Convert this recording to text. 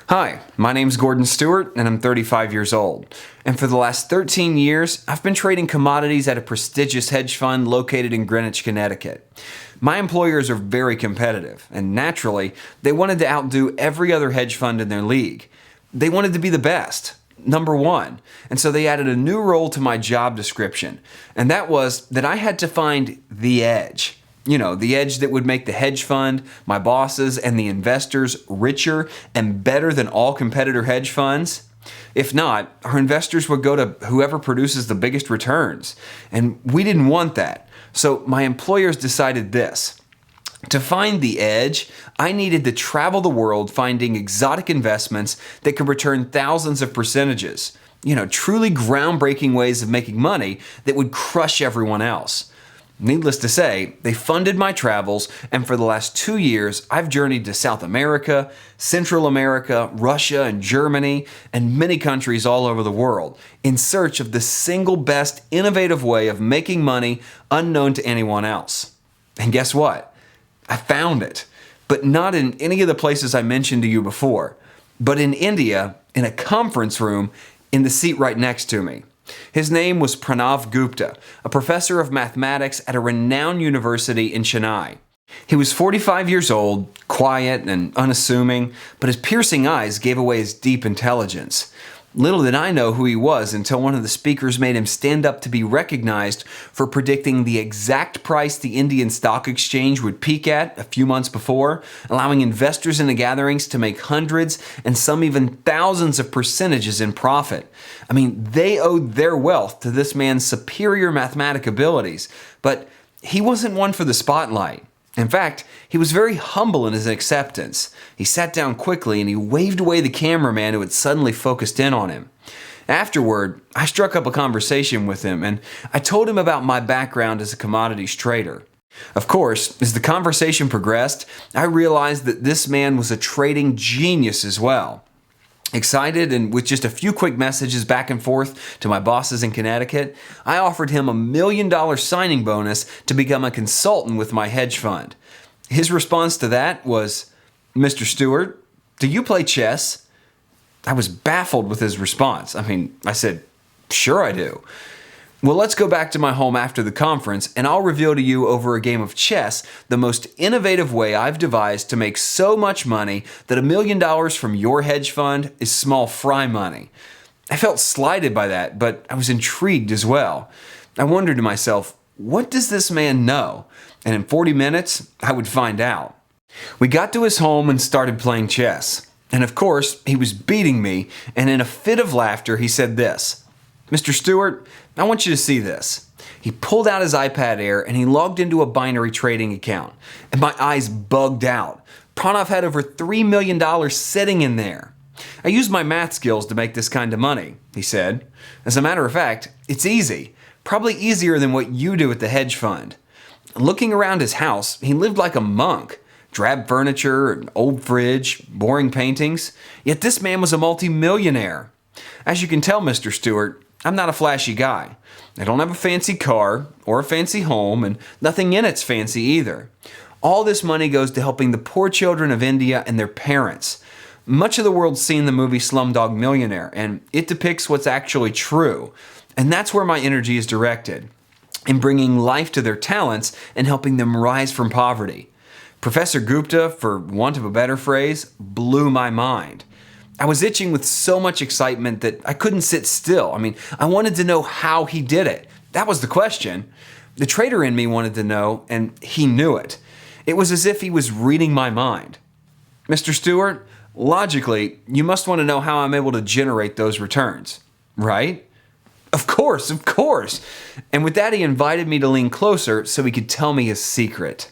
Hi, my name's Gordon Stewart, and I'm 35 years old. And for the last 13 years, I've been trading commodities at a prestigious hedge fund located in Greenwich, Connecticut. My employers are very competitive, and naturally, they wanted to outdo every other hedge fund in their league. They wanted to be the best, number one. And so they added a new role to my job description, and that was that I had to find the edge. You know, the edge that would make the hedge fund, my bosses, and the investors richer and better than all competitor hedge funds. If not, our investors would go to whoever produces the biggest returns. And we didn't want that. So my employers decided this. To find the edge, I needed to travel the world finding exotic investments that could return thousands of percentages. You know, truly groundbreaking ways of making money that would crush everyone else. Needless to say, they funded my travels, and for the last 2 years, I've journeyed to South America, Central America, Russia, and Germany, and many countries all over the world in search of the single best innovative way of making money unknown to anyone else. And guess what? I found it, but not in any of the places I mentioned to you before, but in India, in a conference room, in the seat right next to me. His name was Pranav Gupta, a professor of mathematics at a renowned university in Chennai. He was 45 years old, quiet and unassuming, but his piercing eyes gave away his deep intelligence. Little did I know who he was until one of the speakers made him stand up to be recognized for predicting the exact price the Indian stock exchange would peak at a few months before, allowing investors in the gatherings to make hundreds and some even thousands of percentages in profit. I mean, they owed their wealth to this man's superior mathematic abilities, but he wasn't one for the spotlight. In fact, he was very humble in his acceptance. He sat down quickly and he waved away the cameraman who had suddenly focused in on him. Afterward, I struck up a conversation with him and I told him about my background as a commodities trader. Of course, as the conversation progressed, I realized that this man was a trading genius as well. Excited and with just a few quick messages back and forth to my bosses in Connecticut, I offered him $1 million signing bonus to become a consultant with my hedge fund. His response to that was, "Mr. Stewart, do you play chess?" I was baffled with his response. I said, "Sure I do." "Well, let's go back to my home after the conference and I'll reveal to you over a game of chess the most innovative way I've devised to make so much money that $1 million from your hedge fund is small fry money." I felt slighted by that, but I was intrigued as well. I wondered to myself, what does this man know? And in 40 minutes, I would find out. We got to his home and started playing chess. And of course, he was beating me, and in a fit of laughter, he said this, "Mr. Stewart, I want you to see this." He pulled out his iPad Air and he logged into a binary trading account. And my eyes bugged out. Pranav had over $3 million sitting in there. "I used my math skills to make this kind of money," he said. "As a matter of fact, it's easy. Probably easier than what you do at the hedge fund." Looking around his house, he lived like a monk. Drab furniture, an old fridge, boring paintings. Yet this man was a multi-millionaire. As you can tell, Mr. Stewart, I'm not a flashy guy. I don't have a fancy car or a fancy home, and nothing in it's fancy either. All this money goes to helping the poor children of India and their parents. Much of the world's seen the movie Slumdog Millionaire, and it depicts what's actually true. And that's where my energy is directed, in bringing life to their talents and helping them rise from poverty. Professor Gupta, for want of a better phrase, blew my mind. I was itching with so much excitement that I couldn't sit still. I wanted to know how he did it. That was the question. The trader in me wanted to know, and he knew it. It was as if he was reading my mind. "Mr. Stewart, logically, you must want to know how I'm able to generate those returns, right?" Of course. And with that, he invited me to lean closer so he could tell me his secret.